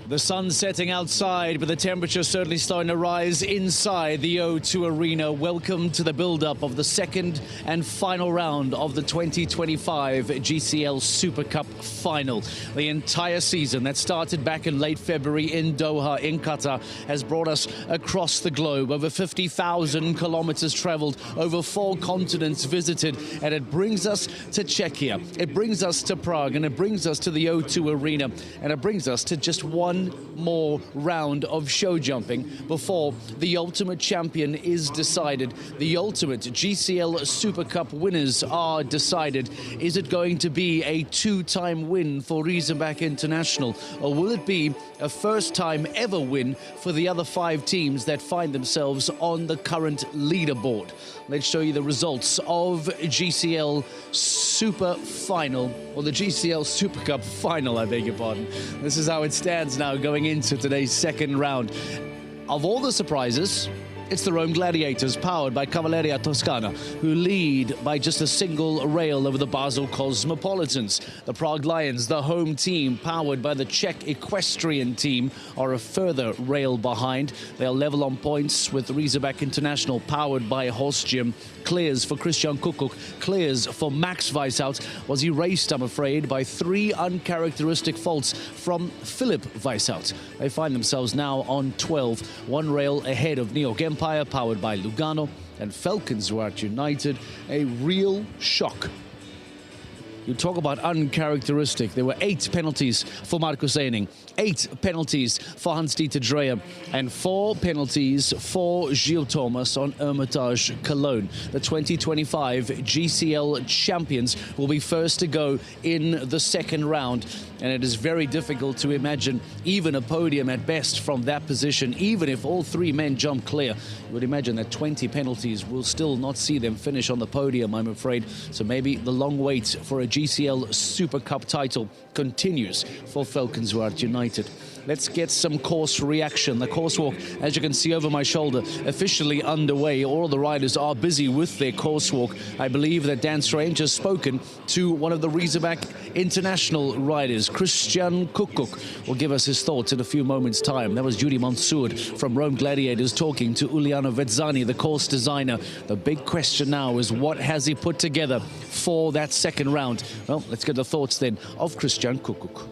The sun setting outside, but the temperature certainly starting to rise inside the O2 Arena. Welcome to the build-up of the second and final round of the 2025 GCL Super Cup final. The entire season that started back in late February in Doha, in Qatar, has brought us across the globe. Over 50,000 kilometers traveled, over 4 continents visited, and it brings us to Czechia. It brings us to Prague, and it brings us to the O2 Arena, and it brings us to just one more round of show jumping before the ultimate champion is decided. The ultimate GCL Super Cup winners are decided. Is it going to be a 2-time win for Razorback International, or will it be a first-time ever win for the other 5 teams that find themselves on the current leaderboard? Let's show you the results of GCL Super Final, or the GCL Super Cup Final, I beg your pardon. This is how it stands now going into today's second round. Of all the surprises, it's the Rome Gladiators, powered by Cavalleria Toscana, who lead by just a single rail over the Basel Cosmopolitans. The Prague Lions, the home team, powered by the Czech Equestrian team, are a further rail behind. They're level on points with Razorback International, powered by Horst Jim. Clears for Christian Kuckuck, clears for Max Weishout. Was erased, I'm afraid, by 3 uncharacteristic faults from Philipp Weishout. They find themselves now on 12, 1 rail ahead of New York Empire, powered by Lugano, and Falkenswart United. A real shock. You talk about uncharacteristic. There were 8 penalties for Markus Eining, 8 penalties for Hans-Dieter Dreyer, and 4 penalties for Gilles Thomas on Hermitage Cologne. The 2025 GCL champions will be first to go in the second round, and it is very difficult to imagine even a podium at best from that position. Even if all 3 men jump clear, you would imagine that 20 penalties will still not see them finish on the podium, I'm afraid. So maybe the long wait for a GCL Super Cup title continues for Falkenswart United. Let's get some course reaction. The course walk, as you can see over my shoulder, officially underway. All the riders are busy with their course walk. I believe that Dan Strange has spoken to one of the Razorback International riders, Christian Kuckuck. Will give us his thoughts in a few moments' time. That was Judy Mansour from Rome Gladiators talking to Uliano Vezzani, the course designer. The big question now is, what has he put together for that second round? Well, let's get the thoughts then of Christian Kuckuck.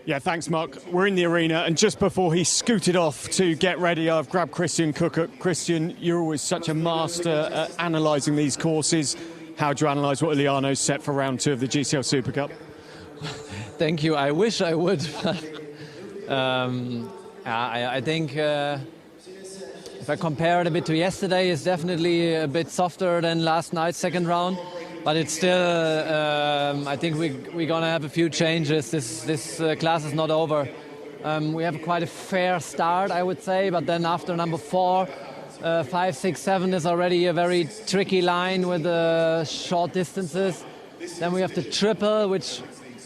Yeah, thanks, Mark. We're in the arena, and just before he scooted off to get ready, I've grabbed Christian Kuckuck. Christian, you're always such a master at analysing these courses. How do you analyse what Uliano's set for round 2 of the GCL Super Cup? Thank you. I wish I would. I think if I compare it a bit to yesterday, it's definitely a bit softer than last night's second round. But it's still, I think we're going to have a few changes. This class is not over. We have quite a fair start, I would say, but then after number 4, 5, 6, 7 is already a very tricky line with short distances. Then we have the triple, which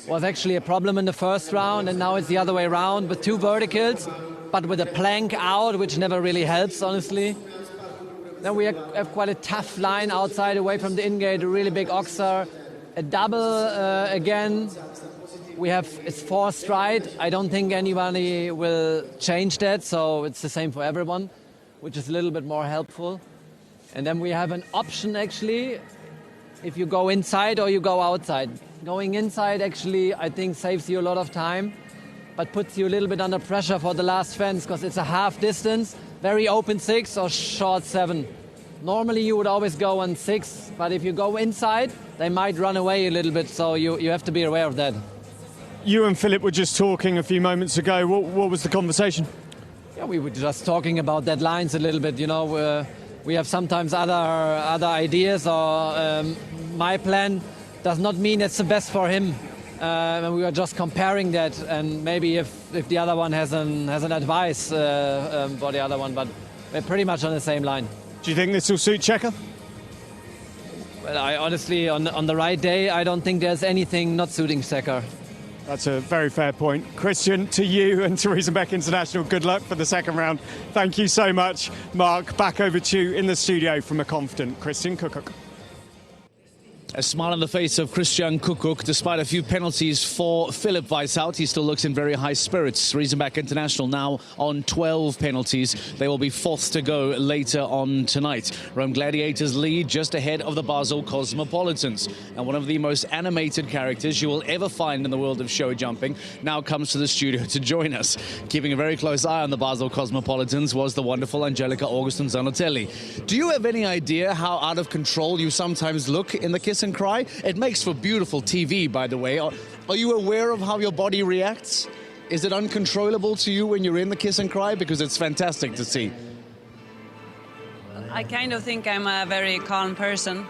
was actually a problem in the first round, and now it's the other way around with 2 verticals, but with a plank out, which never really helps, honestly. Then we have quite a tough line outside, away from the in-gate, a really big oxer, a double again. It's 4 stride. I don't think anybody will change that, so it's the same for everyone, which is a little bit more helpful. And then we have an option, actually, if you go inside or you go outside. Going inside, actually, I think saves you a lot of time, but puts you a little bit under pressure for the last fence, because it's a half distance. Very open 6 or short 7. Normally you would always go on 6, but if you go inside, they might run away a little bit, so you have to be aware of that. You and Philip were just talking a few moments ago. What was the conversation? Yeah, we were just talking about deadlines a little bit. You know, we have sometimes other ideas, or my plan does not mean it's the best for him. And we were just comparing that, and maybe if the other one has an advice for the other one, but we're pretty much on the same line. Do you think this will suit Checker? Well, I honestly, on the right day, I don't think there's anything not suiting Checker. That's a very fair point. Christian, to you and to Riesenbeck International, good luck for the second round. Thank you so much. Mark, back over to you in the studio from a confident Christian Kuckuck. A smile on the face of Christian Kuckuck, despite a few penalties for Philipp Weishout. He still looks in very high spirits. Riesenbeck International now on 12 penalties. They will be fourth to go later on tonight. Rome Gladiators lead just ahead of the Basel Cosmopolitans. And one of the most animated characters you will ever find in the world of show jumping now comes to the studio to join us. Keeping a very close eye on the Basel Cosmopolitans was the wonderful Angelica Augustin Zanotelli. Do you have any idea how out of control you sometimes look in the kiss and cry? It makes for beautiful TV, by the way. Are you aware of how your body reacts? Is it uncontrollable to you when you're in the kiss and cry? Because it's fantastic to see. I kind of think I'm a very calm person.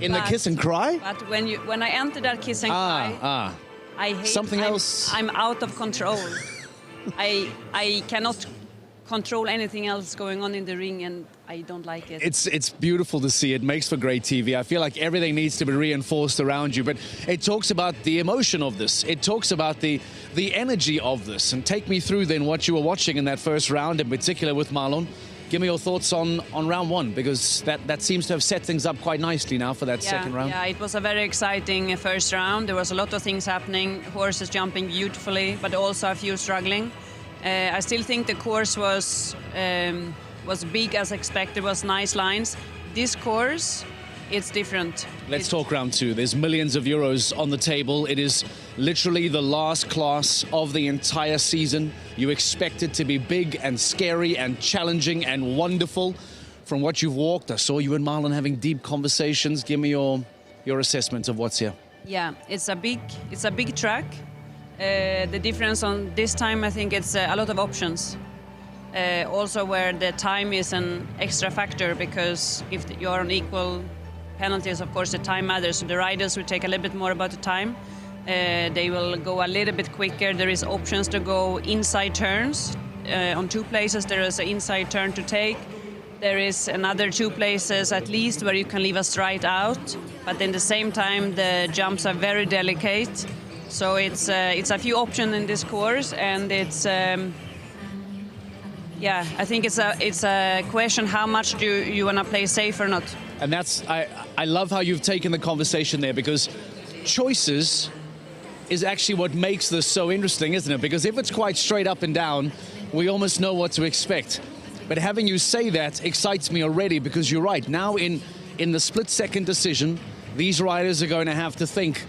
In the kiss and cry? But when I enter that kiss and cry, I hate something else. I'm out of control. I cannot control anything else going on in the ring, and I don't like it. It's beautiful to see. It makes for great TV. I feel like everything needs to be reinforced around you, but it talks about the emotion of this. It talks about the energy of this. And take me through then what you were watching in that first round, in particular with Marlon. Give me your thoughts on round one, because that seems to have set things up quite nicely now for that second round. Yeah, it was a very exciting first round. There was a lot of things happening, horses jumping beautifully, but also a few struggling. I still think the course was big as expected, was nice lines. This course, it's different. Let's talk round two. There's millions of euros on the table. It is literally the last class of the entire season. You expect it to be big and scary and challenging and wonderful. From what you've walked, I saw you and Marlon having deep conversations. Give me your assessment of what's here. Yeah, it's a big track. The difference on this time, I think it's a lot of options. Also where the time is an extra factor, because if you're on equal penalties, of course the time matters. So the riders will take a little bit more about the time. They will go a little bit quicker. There is options to go inside turns. On two places there is an inside turn to take. There is another two places at least where you can leave a straight out. But at the same time the jumps are very delicate. So it's a few options in this course, and it's yeah, I think it's a question how much do you want to play safe or not. And that's I love how you've taken the conversation there, because choices is actually what makes this so interesting, isn't it? Because if it's quite straight up and down, we almost know what to expect. But having you say that excites me already, because you're right. Now in the split-second decision, these riders are going to have to think,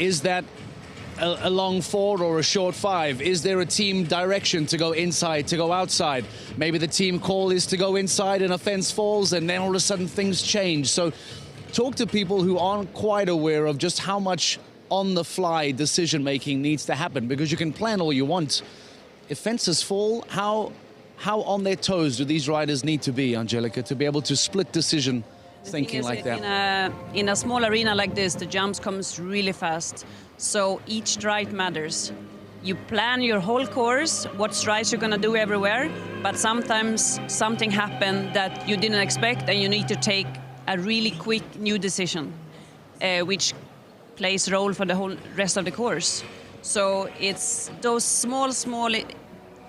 is that a long 4 or a short 5? Is there a team direction to go inside, to go outside? Maybe the team call is to go inside and a fence falls, and then all of a sudden things change. So talk to people who aren't quite aware of just how much on-the-fly decision-making needs to happen, because you can plan all you want. If fences fall, how on their toes do these riders need to be, Angelica, to be able to split decision thinking like that? In a small arena like this, the jumps comes really fast. So each stride matters. You plan your whole course, what strides you're going to do everywhere, but sometimes something happened that you didn't expect, and you need to take a really quick new decision, which plays a role for the whole rest of the course. So it's those small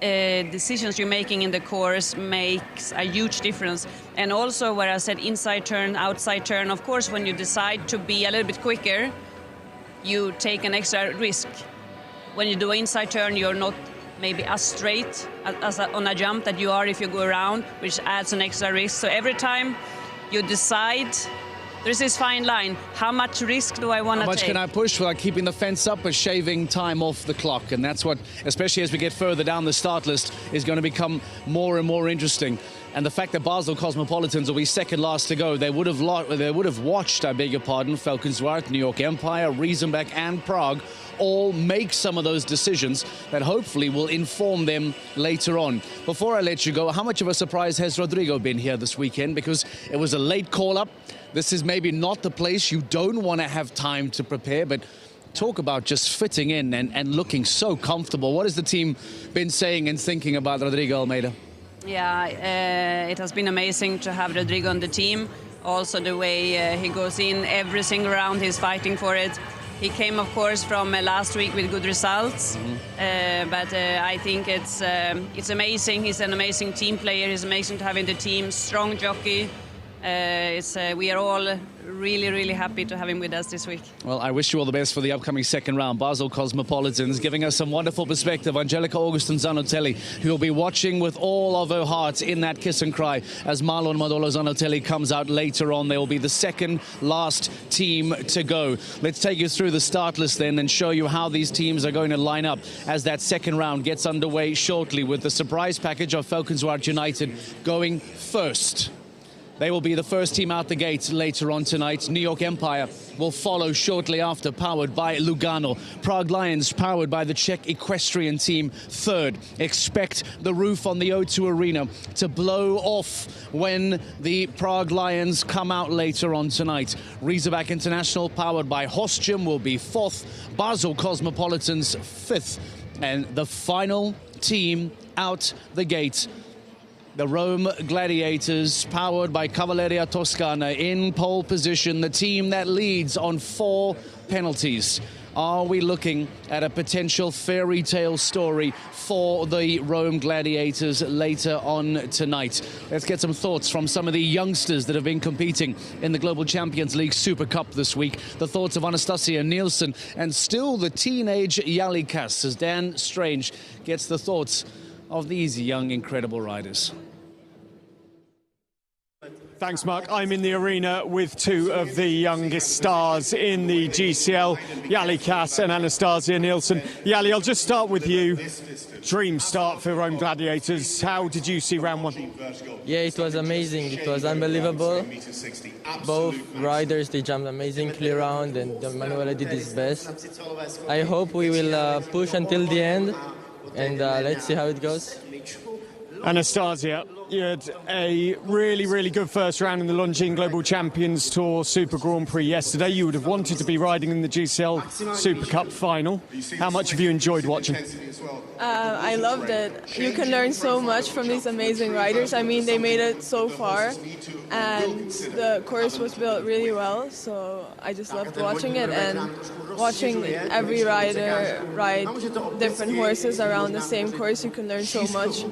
decisions you're making in the course makes a huge difference. And also where I said inside turn, outside turn, of course when you decide to be a little bit quicker, you take an extra risk. When you do an inside turn, you're not maybe as straight on a jump that you are if you go around, which adds an extra risk. So every time you decide, there's this fine line. How much risk do I want to take? How much can I push without keeping the fence up, but shaving time off the clock? And that's what, especially as we get further down the start list, is going to become more and more interesting. And the fact that Basel Cosmopolitans will be second last to go, they would have watched, I beg your pardon, Falkenswaard, New York Empire, Riesenbeck and Prague all make some of those decisions that hopefully will inform them later on. Before I let you go, how much of a surprise has Rodrigo been here this weekend? Because it was a late call-up. This is maybe not the place you don't want to have time to prepare, but talk about just fitting in and looking so comfortable. What has the team been saying and thinking about Rodrigo Almeida? Yeah, it has been amazing to have Rodrigo on the team. Also the way he goes in every single round, he's fighting for it. He came, of course, from last week with good results, but I think it's amazing. He's an amazing team player. He's amazing to have in the team, strong jockey. We are all really happy to have him with us this week. Well, I wish you all the best for the upcoming second round. Basel Cosmopolitans giving us some wonderful perspective. Angelica Augustin Zanotelli, who will be watching with all of her heart in that kiss and cry as Marlon Modolo Zanotelli comes out later on. They will be the second last team to go. Let's take you through the start list then and show you how these teams are going to line up as that second round gets underway shortly, with the surprise package of Falkenswaard United going first. They will be the first team out the gate later on tonight. New York Empire will follow shortly after, powered by Lugano. Prague Lions, powered by the Czech equestrian team, third. Expect the roof on the O2 Arena to blow off when the Prague Lions come out later on tonight. Razorback International, powered by Hostjum, will be fourth. Basel Cosmopolitans, fifth. And the final team out the gate, the Rome Gladiators, powered by Cavalleria Toscana, in pole position, the team that leads on 4 penalties. Are we looking at a potential fairy tale story for the Rome Gladiators later on tonight? Let's get some thoughts from some of the youngsters that have been competing in the Global Champions League Super Cup this week. The thoughts of Anastasia Nielsen and still the teenage Jali Kas, as Dan Strange gets the thoughts of these young, incredible riders. Thanks, Mark. I'm in the arena with 2 of the youngest stars in the GCL, Jali Kas and Anastasia Nielsen. Jali, I'll just start with you. Dream start for Rome Gladiators. How did you see round 1? Yeah, it was amazing. It was unbelievable. Both riders, they jumped amazingly around, and Manuela did his best. I hope we will push until the end, and let's see how it goes. Anastasia, you had a really good first round in the Longines Global Champions Tour Super Grand Prix yesterday. You would have wanted to be riding in the GCL Super Cup final. How much have you enjoyed watching? I loved it. You can learn so much from these amazing riders. I mean, they made it so far, and the course was built really well, so I just loved watching it, and watching every rider ride different horses around the same course. You can learn so much.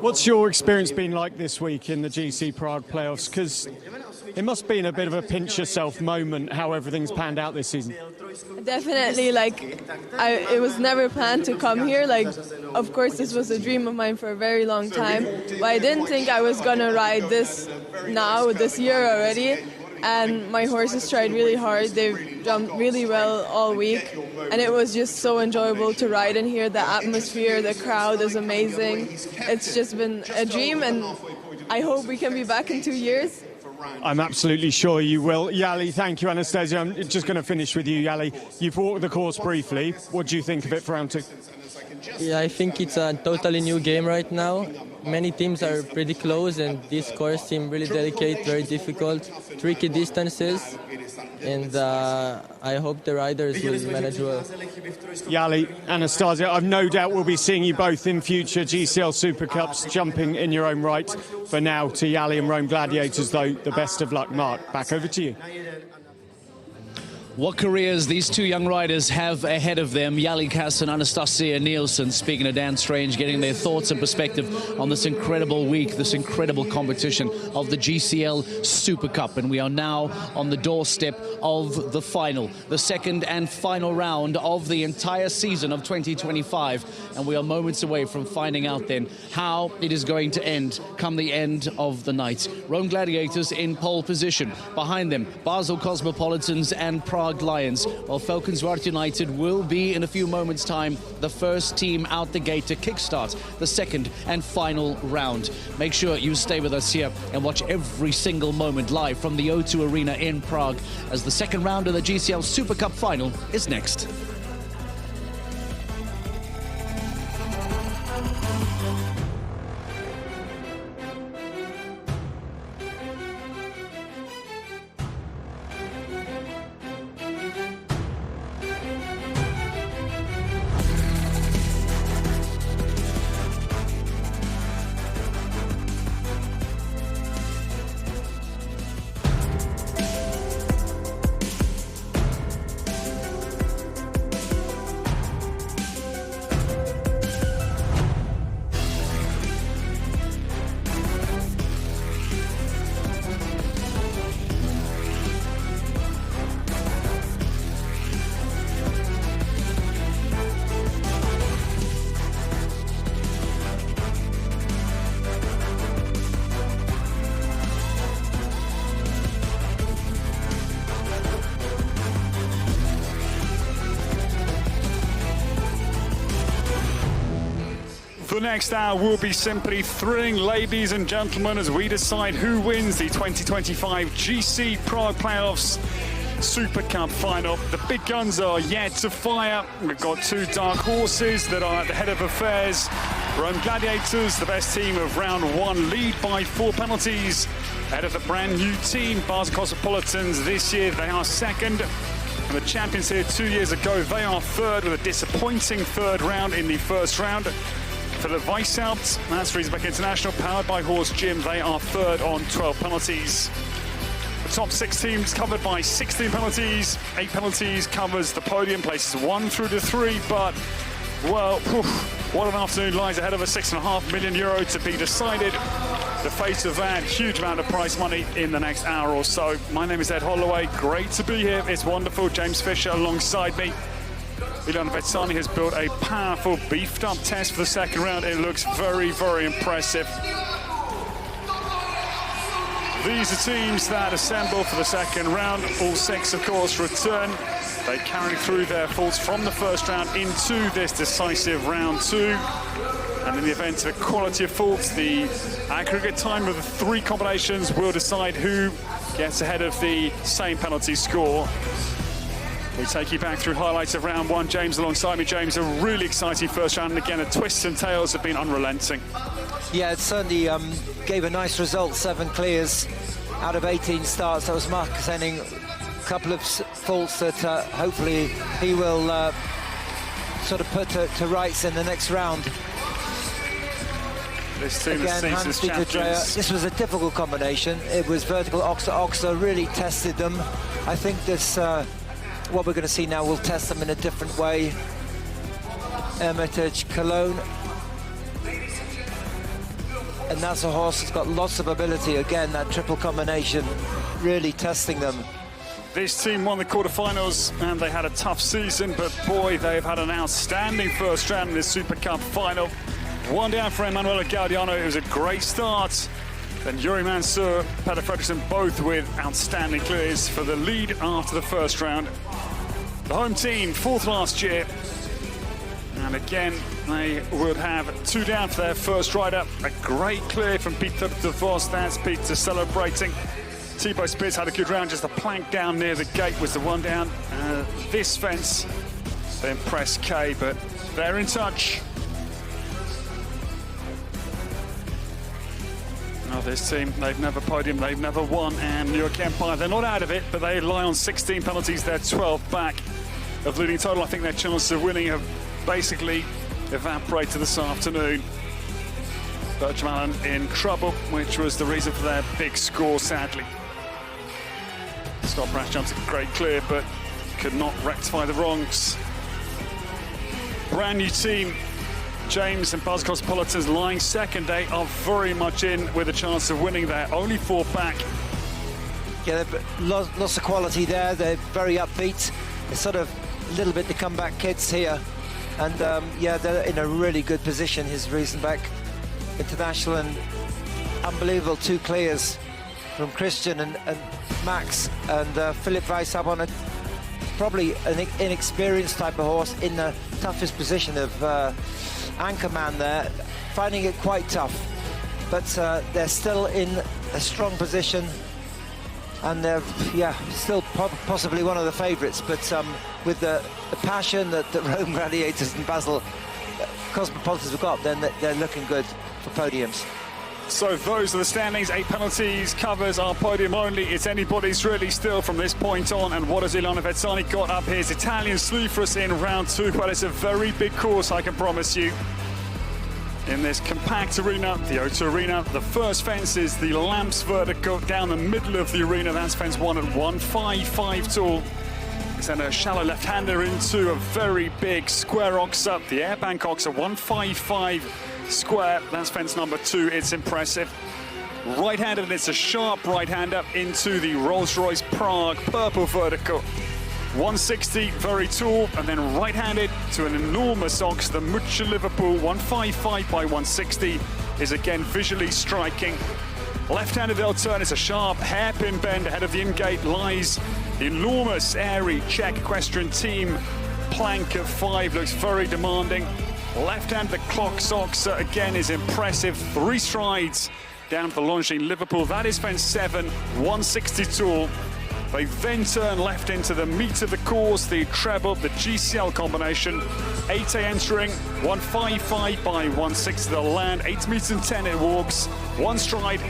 What's your experience been like this week in the GC Prague playoffs? Because it must have been a bit of a pinch yourself moment how everything's panned out this season. Definitely, it was never planned to come here. Of course, this was a dream of mine for a very long time, but I didn't think I was gonna ride this year already. And my horses tried really hard. They've jumped really well all week, and it was just so enjoyable to ride in here. The atmosphere, the crowd is amazing. It's just been a dream, and I hope we can be back in 2 years. I'm absolutely sure you will. Jali, thank you, Anastasia. I'm just going to finish with you, Jali. You've walked the course briefly. What do you think of it for round 2? Yeah, I think it's a totally new game right now. Many teams are pretty close, and this course seems really delicate, very difficult, tricky distances, and I hope the riders will manage well. Jali, Anastasia, I've no doubt we'll be seeing you both in future GCL Super Cups, jumping in your own right. For now, to Jali and Rome Gladiators, though, the best of luck. Mark, back over to you. What careers these 2 young riders have ahead of them. Jali Kas and Anastasia Nielsen, speaking to Dan Strange, getting their thoughts and perspective on this incredible week, this incredible competition of the GCL Super Cup. And we are now on the doorstep of the final, the second and final round of the entire season of 2025. And we are moments away from finding out then how it is going to end come the end of the night. Rome Gladiators in pole position. Behind them, Basel Cosmopolitans and Prague Lions, while Falkenswaard United will be in a few moments' time the first team out the gate to kickstart the second and final round. Make sure you stay with us here and watch every single moment live from the O2 Arena in Prague as the second round of the GCL Super Cup final is next. The next hour will be simply thrilling, ladies and gentlemen, as we decide who wins the 2025 GC Prague Playoffs Super Cup final. The big guns are yet to fire. We've got two dark horses that are at the head of affairs. Rome Gladiators, the best team of round one, lead by 4 penalties. Ahead of the brand new team, Basel Cosmopolitans. This year they are second. And the champions here 2 years ago, they are third with a disappointing third round in the first round. For the Weishaupt, that's Riesenbeck International, powered by Horse Gym. They are third on 12 penalties. The top 6 teams covered by 16 penalties. 8 penalties covers the podium, places 1 through to 3. But, well, what an afternoon lies ahead of us. €6.5 million to be decided. The face of that, huge amount of prize money in the next hour or so. My name is Ed Holloway. Great to be here. It's wonderful. James Fisher alongside me. Ilan Vetsani has built a powerful, beefed-up test for the second round. It looks very, very impressive. These are teams that assemble for the second round. All 6, of course, return. They carry through their faults from the first round into this decisive round 2. And in the event of equality of faults, the aggregate time of the 3 combinations will decide who gets ahead of the same penalty score. We take you back through highlights of round 1. James alongside me. James, a really exciting first round. And again, the twists and tails have been unrelenting. Yeah, it certainly gave a nice result. 7 clears out of 18 starts. That was Marcus Henning. A couple of faults that hopefully he will sort of put to rights in the next round. This team again, Hans-Dieter Dreyer. This was a difficult combination. It was vertical Oxer. Oxer really tested them. I think this... what we're going to see now will test them in a different way. Hermitage, Cologne. And that's a horse that's got lots of ability. Again, that triple combination really testing them. This team won the quarterfinals and they had a tough season, but boy, they've had an outstanding first round in this Super Cup final. 1 down for Emanuele Gaudiano. It was a great start. Then Yuri Mansour, Peter Fredriksson, both with outstanding clears for the lead after the first round. The home team, 4th last year. And again, they would have 2 down for their first rider. A great clear from Peter de Vos. That's Peter celebrating. Thibaut Spears had a good round, just a plank down near the gate was the 1 down. This fence, they impressed Kay, but they're in touch. Now this team, they've never podiumed, they've never won, and New York Empire, they're not out of it, but they lie on 16 penalties, they're 12 back of leading total. I think their chances of winning have basically evaporated this afternoon. Bertram Allen in trouble, which was the reason for their big score, sadly. Scott Brash jumped a great clear, but could not rectify the wrongs. Brand new team. James and Basel Cosmopolitans lying second. They are very much in with a chance of winning there. Only 4 back. Yeah, lots of quality there. They're very upbeat. It's sort of a little bit the comeback kids here. And yeah, they're in a really good position. His Riesenbeck International, and unbelievable 2 clears from Christian and Max. And Philip Weishaupt on probably an inexperienced type of horse in the toughest position of anchorman there, finding it quite tough, but they're still in a strong position, and they're still possibly one of the favourites. But with the passion that the Rome Gladiators and Basel Cosmopolitans have got, then they're looking good for podiums. So those are the standings. 8 penalties, covers our podium only. It's anybody's really still from this point on. And what has Ilana Vezzani got up here? It's Italian Sleafrus in round 2, but it's a very big course, I can promise you. In this compact arena, the O2 Arena, the first fence is the Lamps vertical down the middle of the arena. That's fence 1 at 155 tall. It's then a shallow left-hander into a very big square ox up. The Airbank ox at 155 square. That's fence number 2. It's impressive. Right-handed, and it's a sharp right-hander into the Rolls-Royce Prague purple vertical. 160, very tall, and then right-handed to an enormous ox. The Mucha Liverpool 155 by 160 is again visually striking. Left-handed they'll turn. It's a sharp hairpin bend. Ahead of the in-gate lies the enormous airy Czech equestrian team plank of 5. Looks very demanding. Left-hand, the clock ox again is impressive. 3 strides down to the Longines Liverpool. That is fence 7, 160 tall. They then turn left into the meat of the course, the treble, the GCL combination. 8A entering, 155 by 160 the land, 8 meters and 10 it walks. 1 stride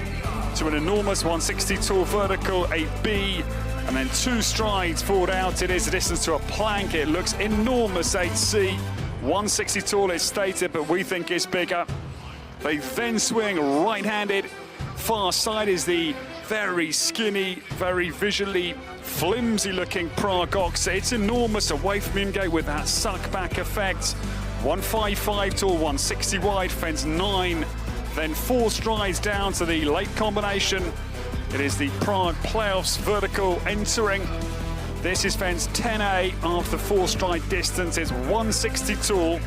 to an enormous 160 tall vertical, 8B, and then 2 strides forward out. It is a distance to a plank. It looks enormous, 8C. 160 tall is stated, but we think it's bigger. They then swing right-handed. Far side is the very skinny, very visually flimsy-looking Prague ox. It's enormous away from in-gate with that suck-back effect. 155 tall, 160 wide, fence 9. Then 4 strides down to the late combination. It is the Prague Playoffs vertical entering. This is fence 10A after 4-stride distance. It's 160 tall,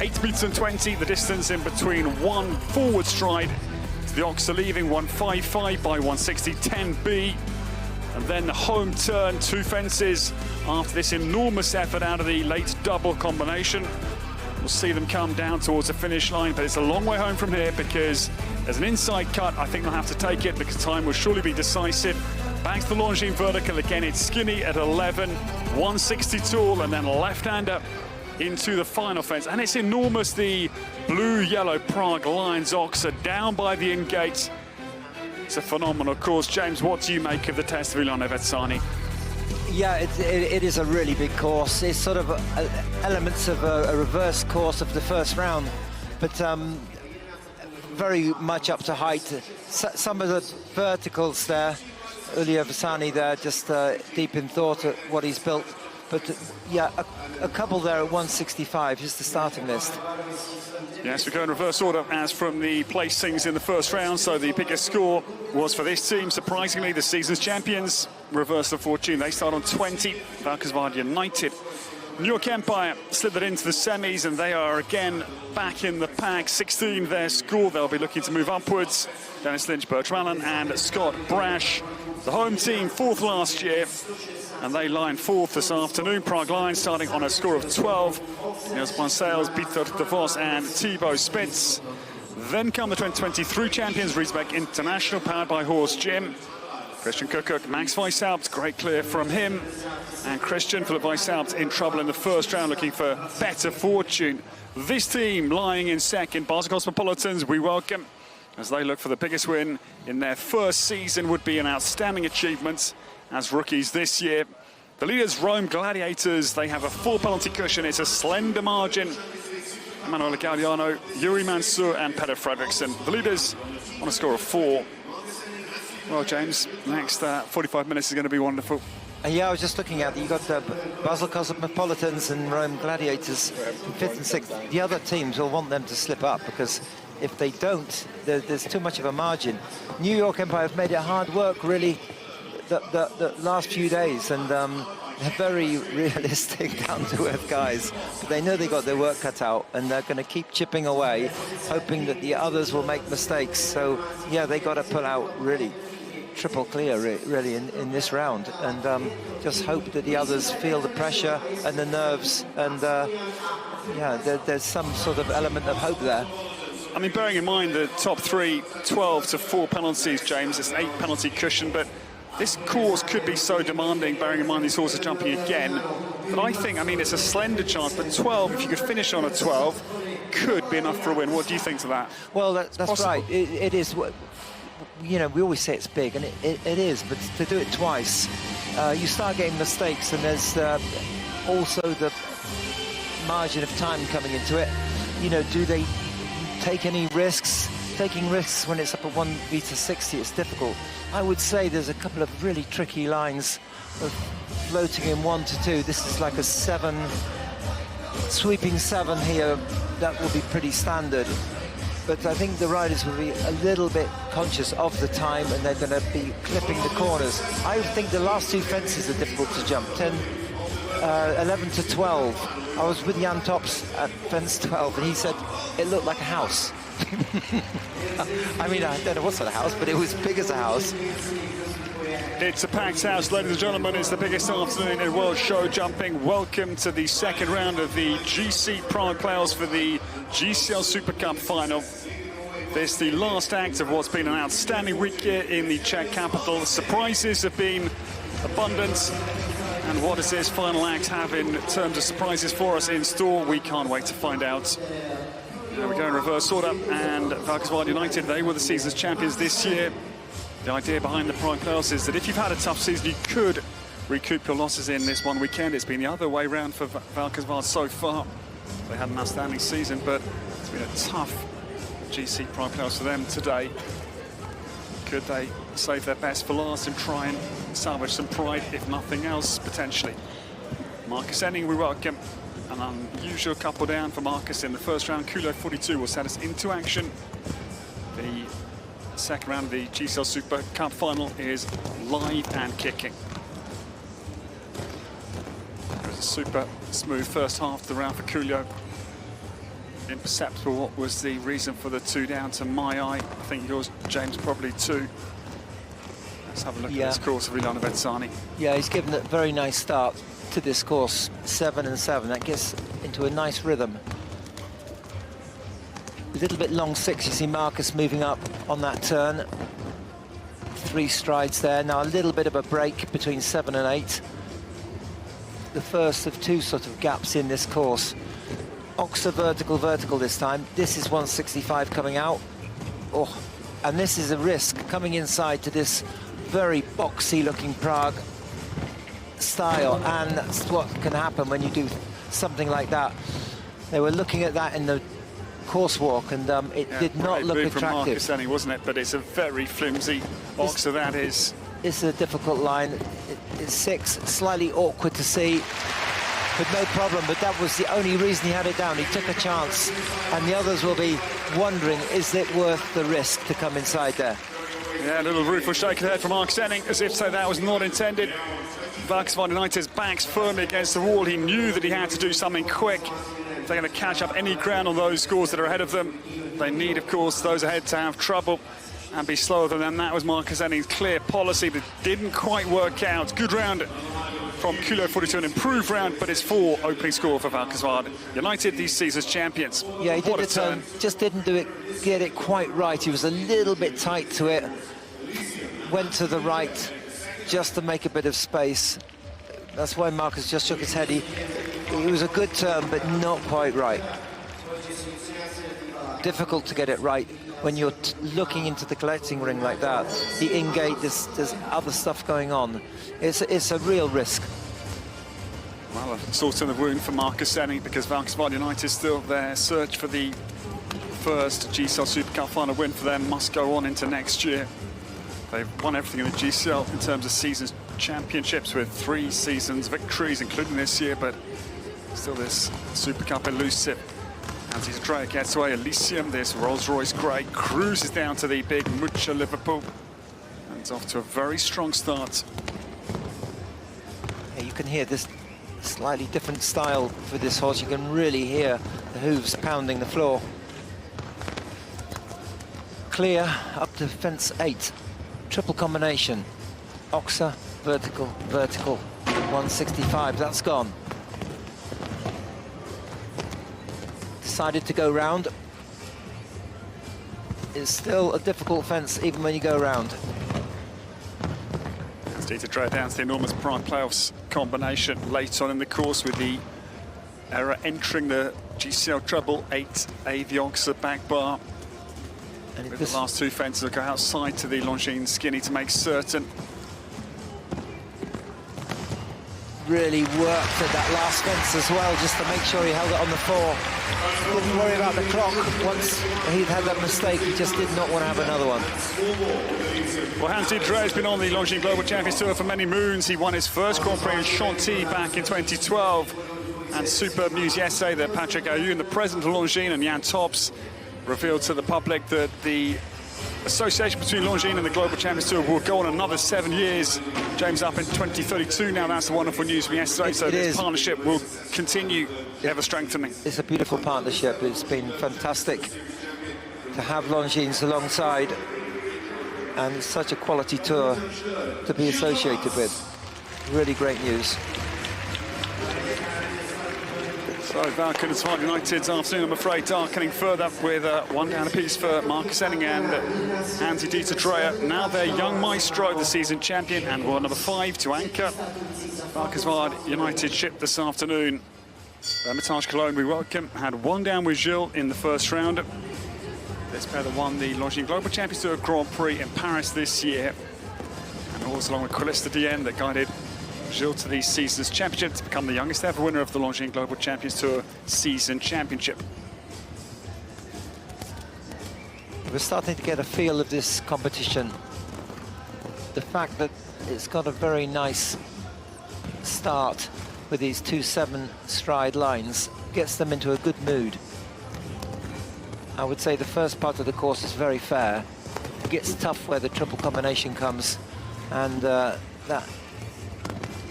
8 meters and 20, the distance in between 1 forward stride. The ox are leaving 155 by 160, 10B. And then the home turn, 2 fences after this enormous effort out of the late double combination. We'll see them come down towards the finish line, but it's a long way home from here because there's an inside cut. I think they'll have to take it because time will surely be decisive. Back to the Longines vertical again. It's skinny at 11, 160 tall, and then left-hander into the final fence. And it's enormous. The blue-yellow Prague Lions ox are down by the in-gate. It's a phenomenal course. James, what do you make of the test of Ilana Vezzani? Yeah, it is a really big course. It's sort of elements of a reverse course of the first round, but very much up to height. Some of the verticals there, Ilya Vezzani there, just deep in thought at what he's built. But yeah, a couple there at 165 is the starting list. Yes, we go in reverse order as from the placings in the first round. So the biggest score was for this team, surprisingly, the season's champions. Reverse of fortune, they start on 20, Valkenswaard United. New York Empire slithered into the semis, and they are again back in the pack. 16 their score. They'll be looking to move upwards. Dennis Lynch, Bertram Allen and Scott Brash. The home team, 4th last year, and they line 4th this afternoon. Prague Lions starting on a score of 12. Niels Bonsales, Peter de Vos and Thibaut Spitz. Then come the 2023 champions, Riesbeck International, powered by Horse Gym. Christian Kuckuck, Max Weishaupt, great clear from him. And Christian Philip Weishaupt in trouble in the first round, looking for better fortune. This team lying in second, Basel Cosmopolitans, we welcome, as they look for the biggest win in their first season. Would be an outstanding achievement as rookies this year. The leaders, Rome Gladiators, they have a 4 penalty cushion. It's a slender margin. Emanuele Gaudiano, Yuri Mansour and Peter Fredriksson. The leaders on a score of 4. Well, James, next 45 minutes is going to be wonderful. Yeah, I was just looking at it. You've got the Basel Cosmopolitans and Rome Gladiators in 5th and 6th. The other teams will want them to slip up because if they don't, there's too much of a margin. New York Empire have made it hard work, really, the last few days, and they're very realistic, down-to-earth guys. But they know they got their work cut out, and they're going to keep chipping away, hoping that the others will make mistakes. So, yeah, they got to pull out really triple clear, really, in this round, and just hope that the others feel the pressure and the nerves, and yeah, there's some sort of element of hope there. I mean, bearing in mind the top 3, 12 to 4 penalties, James, it's an 8 penalty cushion, but This course could be so demanding, bearing in mind these horses jumping again. But I think, I mean, it's a slender chance, but 12, if you could finish on a 12, could be enough for a win. What do you think to that? Well, that's right. It is. You know, we always say it's big, and it is, but to do it twice, you start getting mistakes, and there's also the margin of time coming into it. You know, do they take any risks? Taking risks when it's up at 1m60, it's difficult. I would say there's a couple of really tricky lines of floating in 1 to 2. This is like a 7, sweeping 7 here. That will be pretty standard. But I think the riders will be a little bit conscious of the time, and they're going to be clipping the corners. I think the last 2 fences are difficult to jump. 11 to 12. I was with Jan Tops at fence 12, and he said it looked like a house. I mean, I don't know what sort of house, but it was big as a house. It's a packed house, ladies and gentlemen. It's the biggest afternoon in world show jumping. Welcome to the second round of the GC Prague Playoffs for the GCL Super Cup final. This is the last act of what's been an outstanding week here in the Czech capital. The surprises have been abundant. And what does this final act have in terms of surprises for us in store? We can't wait to find out. There we go in reverse order, and Valkenswaard United, they were the season's champions this year. The idea behind the Prague Playoffs is that if you've had a tough season, you could recoup your losses in this one weekend. It's been the other way round for Valkenswaard so far. They had an outstanding season, but it's been a tough GC Prague Playoffs for them today. Could they save their best for last and try and salvage some pride, if nothing else, potentially? Marcus Enning, we welcome. An unusual couple down for Marcus in the first round. Kulo 42 will set us into action. The second round of the GCL Super Cup final is live and kicking. It was a super smooth first half of the round for Kulo. Imperceptible what was the reason for the 2 down to my eye. I think yours, James, probably too. Let's have a look at this course of Ilana Vetsani. Yeah, he's given a very nice start to this course, 7 and 7. That gets into a nice rhythm. A little bit long 6, you see Marcus moving up on that turn. 3 strides there. Now a little bit of a break between 7 and 8. The first of 2 sort of gaps in this course. Oxa vertical, vertical this time. This is 165 coming out. Oh, and this is a risk coming inside to this very boxy looking Prague style, and that's what can happen when you do something like that. They were looking at that in the course walk, and it did not look attractive. From Marcus Enning, wasn't it? But it's a very flimsy box, so that is. It's a difficult line. It's 6, slightly awkward to see, but no problem. But that was the only reason he had it down. He took a chance, and the others will be wondering, is it worth the risk to come inside there? Yeah, a little rueful shake of the head from Marcus Enning, as if so that was not intended. Valkenswaard United's backs firmly against the wall. He knew that he had to do something quick. If they're going to catch up any ground on those scores that are ahead of them, they need, of course, those ahead to have trouble and be slower than them. That was Marcus Enning's clear policy, but didn't quite work out. Good round from Kulo 42, an improved round, but it's 4 opening score for Valkenswaard United, these season's champions. Yeah, he did it, just didn't get it quite right. He was a little bit tight to it. Went to the right just to make a bit of space. That's why Marcus just shook his head. It was a good turn, but not quite right. Difficult to get it right when you're looking into the collecting ring like that. The in-gate, there's other stuff going on. It's a real risk. Well, a salt in the wound for Marcus Enning, because Valkenswaard United still their search for the first GCL Super Cup final win for them must go on into next year. They've won everything in the GCL in terms of seasons championships, with 3 seasons victories, including this year, but still this Super Cup elusive. Antis Drake gets away. Elysium, this Rolls-Royce grey, cruises down to the big Mucha Liverpool. And it's off to a very strong start. Yeah, you can hear this slightly different style for this horse. You can really hear the hooves pounding the floor. Clear up to fence 8. Triple combination. Oxa, vertical, vertical. 165, that's gone. Decided to go round. It's still a difficult fence even when you go round. Dieter Dreher down to the enormous Prague playoffs combination late on in the course, with the error entering the GCL treble 8 Aviox back bar. And with the last two fences that go outside to the Longines skinny to make certain. Really worked at that last fence as well, just to make sure he held it on the floor. Didn't worry about the clock. Once he'd had that mistake, he just did not want to have another one. Well, Hans-Dieter Dreher has been on the Longines Global Champions Tour for many moons. He won his first Grand Prix in Chantilly back in 2012. And superb news yesterday that Patrick Ayoun, the president of Longines, and Jan Tops revealed to the public that the association between Longines and the Global Champions Tour will go on another 7 years. James, up in 2032 now. That's the wonderful news from yesterday. So this partnership will continue ever strengthening. It's a beautiful partnership. It's been fantastic to have Longines alongside, and it's such a quality tour to be associated with. Really great news. So Valken and Smart United's afternoon, I'm afraid, darkening further with one down apiece for Marcus Henning and Hans-Dieter Dreher. Now their young maestro, the season champion, and world number 5 to anchor. Valkenswaard United ship this afternoon. Hermitage Cologne, we welcome, had one down with Gilles in the first round. This pair that won the Longines Global Champions Tour Grand Prix in Paris this year. And also along with Colista Dien that guided Gilles to the season's championship to become the youngest ever winner of the Longines Global Champions Tour season championship. We're starting to get a feel of this competition. The fact that it's got a very nice start with these 2 7-stride lines gets them into a good mood. I would say the first part of the course is very fair. It gets tough where the triple combination comes, and that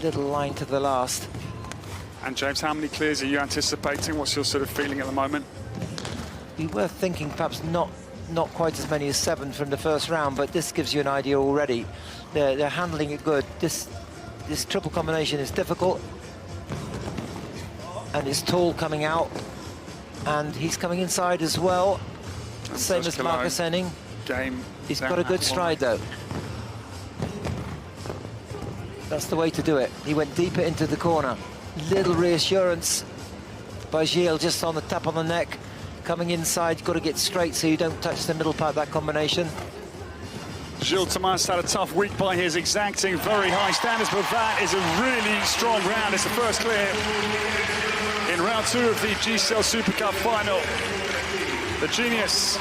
little line to the last. And James, how many clears are you anticipating? What's your sort of feeling at the moment? We were thinking perhaps not quite as many as 7 from the first round, but this gives you an idea already. They're handling it good. This triple combination is difficult, and it's tall coming out, and he's coming inside as well. And same as Marcus Henning. He's got a good stride though. That's the way to do it. He went deeper into the corner. Little reassurance by Gilles, just on the tap on the neck. Coming inside, you've got to get straight so you don't touch the middle part of that combination. Gilles Thomas had a tough week by his exacting very high standards, but that is a really strong round. It's the first clear in round 2 of the GCL Super Cup final. The genius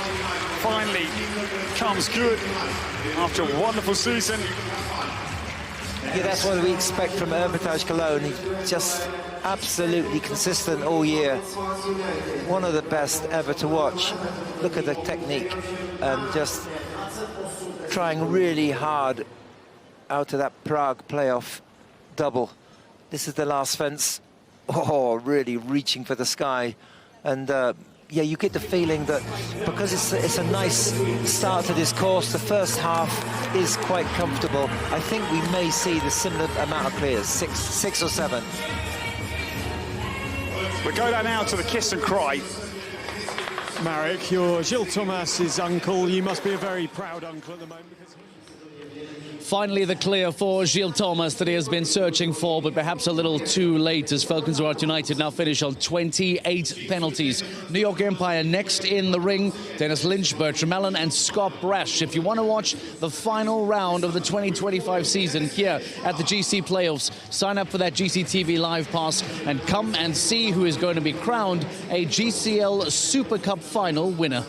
finally comes good after a wonderful season. Yeah, that's what we expect from Hermitage Cologne. He's just absolutely consistent all year. One of the best ever to watch. Look at the technique, and just trying really hard out of that Prague playoff double. This is the last fence. Oh, really reaching for the sky. And yeah, you get the feeling that because it's a nice start to this course, the first half is quite comfortable. I think we may see the similar amount of clears, six or 7. We go down now to the kiss and cry. Marek, you're Gilles Thomas's uncle. You must be a very proud uncle at the moment. Finally, the clear for Gilles Thomas that he has been searching for, but perhaps a little too late, as Valkenswaard United now finish on 28 penalties. New York Empire next in the ring. Dennis Lynch, Bertram Allen, and Scott Brash. If you want to watch the final round of the 2025 season here at the GC Playoffs, sign up for that GCTV Live Pass and come and see who is going to be crowned a GCL Super Cup final winner.